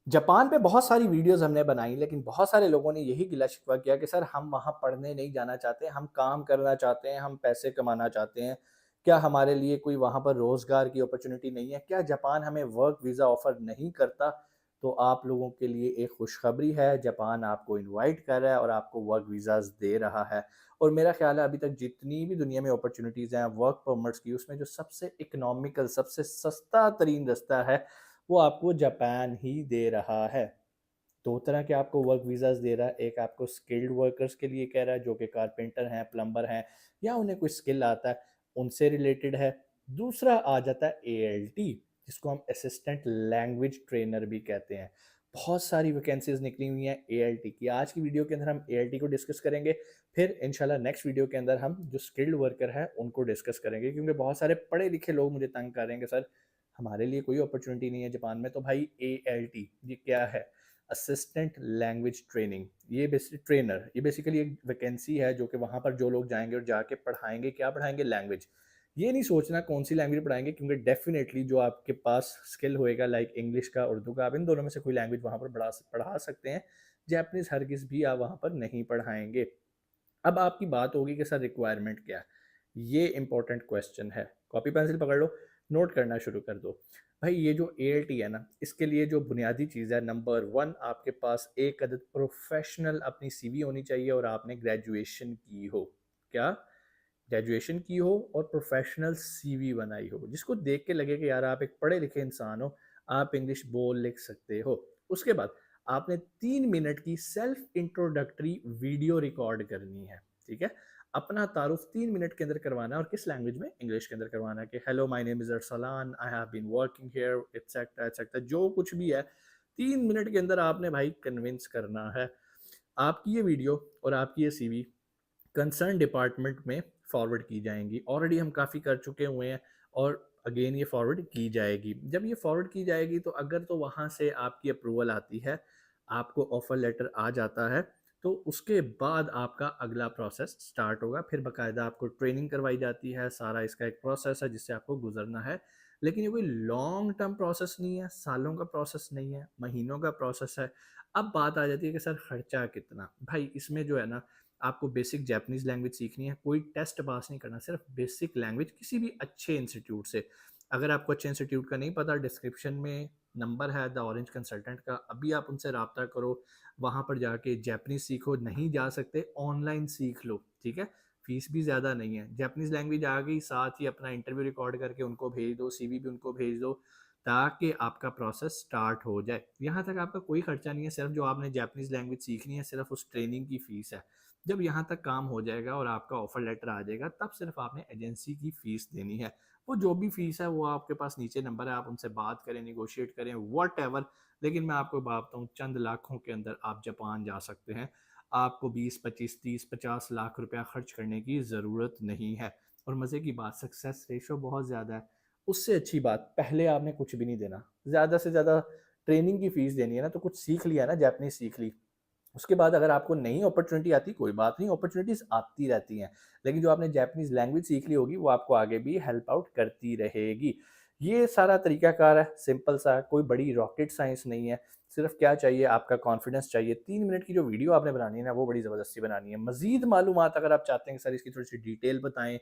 Japan पे बहुत सारी वीडियोज़ हमने बनाई, लेकिन बहुत सारे लोगों ने यही गिला-शिकवा किया कि सर हम वहाँ पढ़ने नहीं जाना चाहते, हम काम करना चाहते हैं, हम पैसे कमाना चाहते हैं। क्या हमारे लिए कोई वहाँ पर रोज़गार की अपॉर्च्युनिटी नहीं है? क्या जापान हमें वर्क वीज़ा ऑफ़र नहीं करता? तो आप लोगों के लिए एक खुशखबरी है, जापान आपको इनवाइट कर रहा है और आपको वर्क वीज़ाज़ दे रहा है। और मेरा ख़्याल है अभी तक जितनी भी दुनिया में अपॉर्च्युनिटीज़ हैं वर्क परमिट्स की, उसमें जो सबसे इकोनॉमिकल, सबसे सस्ता तरीन रास्ता है, वो आपको जापान ही दे रहा है। 2 तरह के आपको वर्क वीज़ाज़ दे रहा है, एक आपको स्किल्ड वर्कर्स के लिए कह रहा है जो कि कारपेंटर हैं, प्लम्बर हैं या उन्हें कोई स्किल आता है, उनसे रिलेटेड है। दूसरा आ जाता है एएलटी, जिसको हम असिस्टेंट लैंग्वेज ट्रेनर भी कहते हैं। बहुत सारी वैकेंसीज़ निकली हुई हैं एएलटी की। आज की वीडियो के अंदर हम एएलटी को डिस्कस करेंगे, फिर इंशाल्लाह नेक्स्ट वीडियो के अंदर हम जो स्किल्ड वर्कर हैं, उनको डिस्कस करेंगे क्योंकि बहुत सारे पढ़े-लिखे लोग मुझे तंग कर रहे हैं कि सर हमारे लिए कोई अपॉर्च्युनिटी नहीं है जापान में, तो भाई एएलटी ये क्या है? असिस्टेंट लैंग्वेज ट्रेनिंग, ये बेसिकली एक वैकेंसी है जो कि वहाँ पर जो लोग जाएंगे और जाके पढ़ाएंगे, क्या पढ़ाएंगे? लैंग्वेज। ये नहीं सोचना कौन सी लैंग्वेज पढ़ाएंगे, क्योंकि डेफिनेटली जो आपके पास स्किल होएगा लाइक इंग्लिश का, उर्दू का, आप इन दोनों में से कोई लैंग्वेज वहाँ पर पढ़ा पढ़ा सकते हैं। जैपनीज हरगिज भी आप वहाँ पर नहीं पढ़ाएंगे। अब आपकी बात होगी कि सर रिक्वायरमेंट क्या है? ये इंपॉर्टेंट क्वेश्चन है। कॉपी पेंसिल पकड़ लो, नोट करना शुरू कर दो। भाई ये जो एएलटी है ना, इसके लिए जो बुनियादी चीज़ है, नंबर 1 आपके पास एक अदद प्रोफेशनल अपनी सीवी होनी चाहिए और आपने ग्रेजुएशन की हो। क्या? ग्रेजुएशन की हो और प्रोफेशनल सीवी बनाई हो, जिसको देख के लगे कि यार आप एक पढ़े लिखे इंसान हो, आप इंग्लिश बोल लिख सकते हो। उसके बाद आपने 3 मिनट की सेल्फ इंट्रोडक्टरी वीडियो रिकॉर्ड करनी है। ठीक है? अपना तारुफ 3 मिनट के अंदर करवाना है और किस लैंग्वेज में? इंग्लिश के अंदर करवाना है कि hello my name is Arsalan, I have been working here etcetera etcetera, जो कुछ भी है 3 मिनट के अंदर आपने भाई कन्विंस करना है। आपकी ये वीडियो और आपकी ये सीवी कंसर्न डिपार्टमेंट में फॉरवर्ड की जाएंगी। ऑलरेडी हम काफ़ी कर चुके हुए हैं और अगेन ये फॉरवर्ड की जाएगी। जब ये फॉरवर्ड की जाएगी तो अगर तो वहाँ से आपकी अप्रूवल आती है, आपको ऑफर लेटर आ जाता है, तो उसके बाद आपका अगला प्रोसेस स्टार्ट होगा। फिर बाकायदा आपको ट्रेनिंग करवाई जाती है, सारा इसका एक प्रोसेस है जिससे आपको गुजरना है। लेकिन ये कोई लॉन्ग टर्म प्रोसेस नहीं है, सालों का प्रोसेस नहीं है, महीनों का प्रोसेस है। अब बात आ जाती है कि सर खर्चा कितना? भाई इसमें जो है ना, आपको बेसिक जैपनीज लैंग्वेज सीखनी है, कोई टेस्ट पास नहीं करना, सिर्फ बेसिक लैंग्वेज किसी भी अच्छे इंस्टीट्यूट से। अगर आपको अच्छे इंस्टीट्यूट का नहीं पता, डिस्क्रिप्शन में नंबर है द ऑरेंज कंसल्टेंट का, अभी आप उनसे रब्ता करो, वहाँ पर जाके जैपनीज सीखो। नहीं जा सकते, ऑनलाइन सीख लो। ठीक है? फीस भी ज़्यादा नहीं है। जैपनीज लैंग्वेज आ गई, साथ ही अपना इंटरव्यू रिकॉर्ड करके उनको भेज दो, सीवी भी उनको भेज दो, ताकि आपका प्रोसेस स्टार्ट हो जाए। यहाँ तक आपका कोई खर्चा नहीं है, सिर्फ जो आपने जैपनीज लैंग्वेज सीखनी है, सिर्फ उस ट्रेनिंग की फ़ीस है। जब यहाँ तक काम हो जाएगा और आपका ऑफर लेटर आ जाएगा, तब सिर्फ आपने एजेंसी की फ़ीस देनी है। वो जो भी फ़ीस है वो आपके पास नीचे नंबर है, आप उनसे बात करें, निगोशिएट करें, वट। लेकिन मैं आपको बात बताऊँ, चंद लाखों के अंदर आप जापान जा सकते हैं। आपको 20, 25, 30, 50 लाख रुपया खर्च करने की ज़रूरत नहीं है। और मज़े की बात, सक्सेस रेशो बहुत ज़्यादा है। उससे अच्छी बात, पहले आपने कुछ भी नहीं देना। ज़्यादा से ज़्यादा ट्रेनिंग की फ़ीस देनी है ना, तो कुछ सीख लिया ना, जापानीज़ सीख ली। उसके बाद अगर आपको नई अपॉर्चुनिटी आती, कोई बात नहीं, अपॉर्चुनिटीज़ आती रहती हैं। लेकिन जो आपने जापानीज़ लैंग्वेज सीख ली होगी, वो आपको आगे भी हेल्प आउट करती रहेगी। ये सारा तरीकाकार है, सिंपल सा, कोई बड़ी रॉकेट साइंस नहीं है। सिर्फ क्या चाहिए? आपका कॉन्फिडेंस चाहिए। 3 मिनट की जो वीडियो आपने बनानी है ना, वो बड़ी ज़बरदस्ती बनानी है। मज़ीद मालूमात अगर आप चाहते हैं कि सर इसकी थोड़ी-सी डिटेल बताएँ,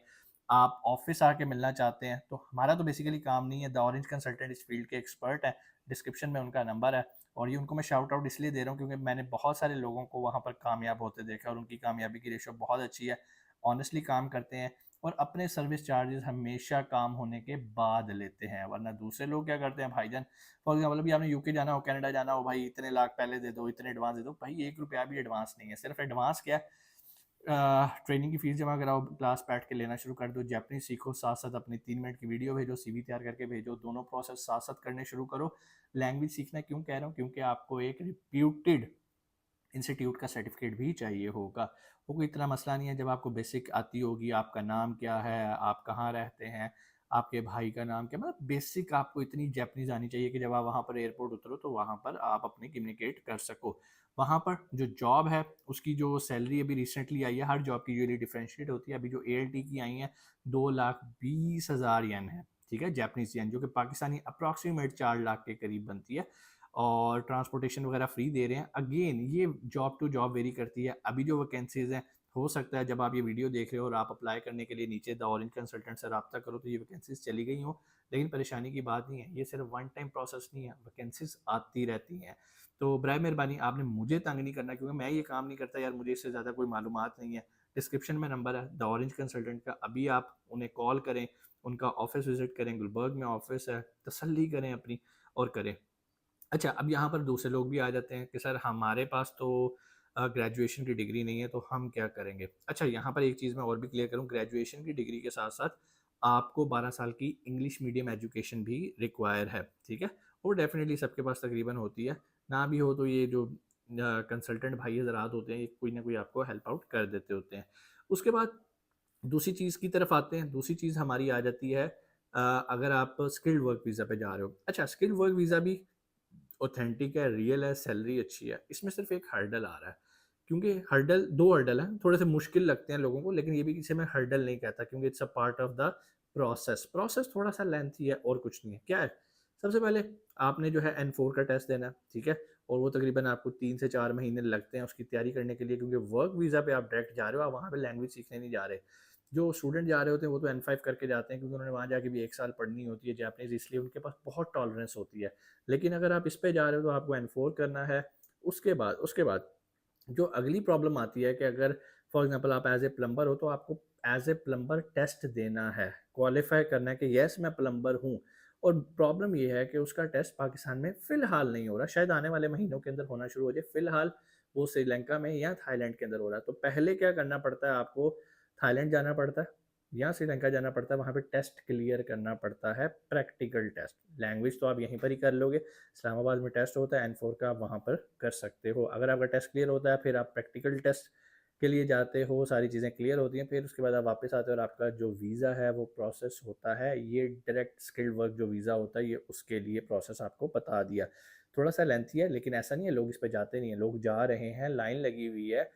आप ऑफ़िस आके मिलना चाहते हैं, तो हमारा तो बेसिकली काम नहीं है। द ऑरेंज कंसल्टेंट इस फील्ड के एक्सपर्ट हैं। डिस्क्रिप्शन में उनका नंबर है। और ये उनको मैं शाउट आउट इसलिए दे रहा हूँ क्योंकि मैंने बहुत सारे लोगों को वहाँ पर कामयाब होते देखा और उनकी कामयाबी की रेशो बहुत अच्छी है। ऑनेस्टली काम करते हैं और अपने सर्विस चार्जेस हमेशा काम होने के बाद लेते हैं। वरना दूसरे लोग क्या करते हैं भाईजान, फॉर एग्जाम्पल अभी आपने यूके जाना हो, कनाडा जाना हो, भाई इतने लाख पहले दे दो, इतने एडवांस दे दो। भाई 1 रुपया भी एडवांस नहीं है। सिर्फ एडवांस क्या है? ट्रेनिंग की फीस जमा कराओ, क्लास बैठ के लेना शुरू कर दो, जापानीज सीखो, साथ साथ अपनी 3 मिनट की वीडियो भेजो, सीवी तैयार करके भेजो, दोनों प्रोसेस साथ साथ करने शुरू करो। लैंग्वेज सीखना क्यों कह रहा हूँ? क्योंकि आपको एक रिप्यूटेड इंस्टीट्यूट का सर्टिफिकेट भी चाहिए होगा। वो कोई इतना मसला नहीं है, जब आपको बेसिक आती होगी, आपका नाम क्या है, आप कहाँ रहते हैं, आपके भाई का नाम क्या, मतलब बेसिक आपको इतनी जैपनीज आनी चाहिए कि जब आप वहाँ पर एयरपोर्ट उतरो तो वहाँ पर आप अपनी कम्युनिकेट कर सको। वहाँ पर जो जॉब है उसकी जो सैलरी अभी रिसेंटली आई है, हर जॉब की यूजली डिफरेंशिएट होती है। अभी जो एएलटी की आई है 2,20,000 येन है। ठीक है? जापानीज येन, जो कि पाकिस्तानी अप्रॉक्सीमेट 4 लाख के करीब बनती है। और ट्रांसपोर्टेशन वगैरह फ्री दे रहे हैं। अगेन ये जॉब टू जॉब वेरी करती है। अभी जो वैकेंसीज़ हैं, हो सकता है जब आप ये वीडियो देख रहे हो और आप अप्लाई करने के लिए नीचे द ऑरेंज कंसल्टेंट से रब्ता करो तो ये वैकेंसीज़ चली गई हों। लेकिन परेशानी की बात नहीं है, ये सिर्फ वन टाइम प्रोसेस नहीं है, वैकेंसीज़ आती रहती हैं। तो बराए मेहरबानी आपने मुझे तंग नहीं करना, क्योंकि मैं ये काम नहीं करता यार, मुझे इससे ज़्यादा कोई मालूमात नहीं है। डिस्क्रिप्शन में नंबर है द ऑरेंज कंसल्टेंट का, अभी आप उन्हें कॉल करें, उनका ऑफिस विजिट करें, गुलबर्ग में ऑफिस है, तसल्ली करें अपनी और करें। अच्छा, अब यहाँ पर दूसरे लोग भी आ जाते हैं कि सर हमारे पास तो ग्रेजुएशन की डिग्री नहीं है, तो हम क्या करेंगे? अच्छा, यहाँ पर एक चीज़ मैं और भी क्लियर करूँ, ग्रेजुएशन की डिग्री के साथ-साथ आपको 12 साल की इंग्लिश मीडियम एजुकेशन भी रिक्वायर है, ठीक है? वो डेफ़िनिटली सबके पास तकरीबन होती है, ना भी हो तो ये जो कंसल्टेंट भाई हज़रात होते हैं, ये कोई ना कोई आपको हेल्प आउट कर देते होते हैं। उसके बाद दूसरी चीज़ की तरफ आते हैं, दूसरी चीज़ हमारी आ जाती है अगर आप स्किल्ड वर्क वीज़ा पे जा रहे हो। अच्छा, स्किल्ड वर्क वीज़ा भी ऑथेंटिक है, रियल है, सैलरी अच्छी है। इसमें सिर्फ़ एक हर्डल आ रहा है, क्योंकि हर्डल 2 हर्डल हैं, थोड़े से मुश्किल लगते हैं लोगों को, लेकिन ये भी इसे मैं हर्डल नहीं कहता, क्योंकि it's a part of the process. Process थोड़ा-सा लेंथी है और कुछ नहीं है। क्या है? सबसे पहले आपने जो है N4 का टेस्ट देना है, ठीक है? और वो तकरीबन आपको 3 से 4 महीने लगते हैं उसकी तैयारी करने के लिए, क्योंकि वर्क वीज़ा पे आप डायरेक्ट जा रहे हो, आप वहाँ पे लैंग्वेज सीखने नहीं जा रहे। जो स्टूडेंट जा रहे होते हैं वो तो N5 करके जाते हैं, क्योंकि उन्होंने वहाँ जाके भी 1 साल पढ़नी होती है जैपनीज़, इसलिए उनके पास बहुत टॉलरेंस होती है। लेकिन अगर आप इस पे जा रहे हो तो आपको N4 करना है। उसके बाद जो अगली प्रॉब्लम आती है कि अगर फॉर एग्जांपल आप एज़ ए प्लम्बर हो, तो आपको एज़ ए प्लम्बर टेस्ट देना है, क्वालीफाई करना है कि येस मैं प्लम्बर हूँ। और प्रॉब्लम ये है कि उसका टेस्ट पाकिस्तान में फ़िलहाल नहीं हो रहा, शायद आने वाले महीनों के अंदर होना शुरू हो जाए। फ़िलहाल वो श्रीलंका में या थाईलैंड के अंदर हो रहा है। तो पहले क्या करना पड़ता है आपको, थाईलैंड जाना पड़ता है या श्रीलंका जाना पड़ता है, वहाँ पे टेस्ट क्लियर करना पड़ता है, प्रैक्टिकल टेस्ट। लैंग्वेज तो आप यहीं पर ही कर लोगे, इस्लामाबाद में टेस्ट होता है N4 का, आप वहाँ पर कर सकते हो। अगर आपका टेस्ट क्लियर होता है, फिर आप प्रैक्टिकल टेस्ट के लिए जाते हो, सारी चीज़ें क्लियर होती हैं, फिर उसके बाद आप वापस आते हो और आपका जो वीज़ा है वो प्रोसेस होता है। ये डायरेक्ट स्किल्ड वर्क जो वीज़ा होता है, ये उसके लिए प्रोसेस आपको बता दिया। थोड़ा सा लेंथी है, लेकिन ऐसा नहीं है लोग इस पे जाते नहीं हैं, लोग जा रहे हैं, लाइन लगी हुई है।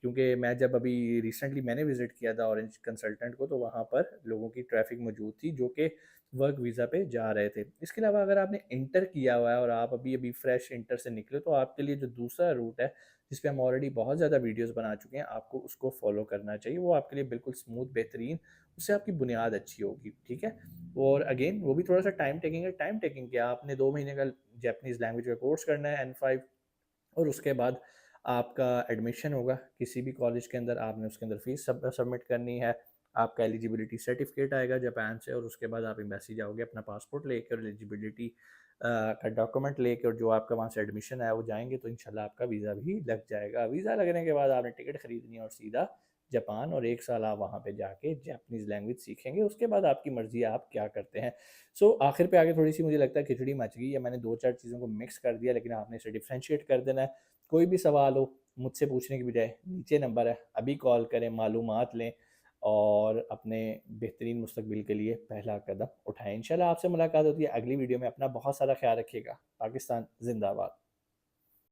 क्योंकि मैं जब अभी रिसेंटली मैंने विज़िट किया था ऑरेंज कंसल्टेंट को, तो वहाँ पर लोगों की ट्रैफ़िक मौजूद थी जो कि वर्क वीज़ा पे जा रहे थे। इसके अलावा अगर आपने इंटर किया हुआ है और आप अभी-अभी फ्रेश इंटर से निकले, तो आपके लिए जो दूसरा रूट है, जिस पे हम ऑलरेडी बहुत ज़्यादा वीडियोज़ बना चुके हैं, आपको उसको फ़ॉलो करना चाहिए। वो आपके लिए बिल्कुल स्मूथ, बेहतरीन, उससे आपकी बुनियाद अच्छी होगी, ठीक है? और अगेन वो भी थोड़ा-सा टाइम टेकिंग है। टाइम टेकिंग क्या, आपने 2 महीने का जैपनीज़ लैंग्वेज का कोर्स करना है N5, और उसके बाद आपका एडमिशन होगा किसी भी कॉलेज के अंदर, आपने उसके अंदर फ़ीस सबमिट करनी है, आपका एलिजिबिलिटी सर्टिफिकेट आएगा जापान से, और उसके बाद आप एम्बेसी जाओगे अपना पासपोर्ट लेके और एलिजिबिलिटी का डॉक्यूमेंट लेके, और जो आपका वहाँ से एडमिशन है वो जाएंगे, तो इंशाल्लाह आपका वीज़ा भी लग जाएगा। वीज़ा लगने के बाद आपने टिकट खरीदनी है और सीधा जापान, और 1 साल आप वहाँ पे जाके जापानीज़ लैंग्वेज सीखेंगे। उसके बाद आपकी मर्ज़ी है आप क्या करते हैं। सो आखिर पे आके थोड़ी-सी मुझे लगता है खिचड़ी मच गई है, मैंने 2-4 चीज़ों को मिक्स कर दिया, लेकिन आपने इसे डिफरेंशिएट कर देना है। कोई भी सवाल हो मुझसे पूछने की बजाय नीचे नंबर है, अभी कॉल करें, मालूमात लें और अपने बेहतरीन मुस्तकबिल के लिए पहला कदम उठाएँ। इंशाल्लाह आपसे मुलाकात होती है अगली वीडियो में। अपना बहुत सारा ख़्याल रखिएगा। पाकिस्तान ज़िंदाबाद।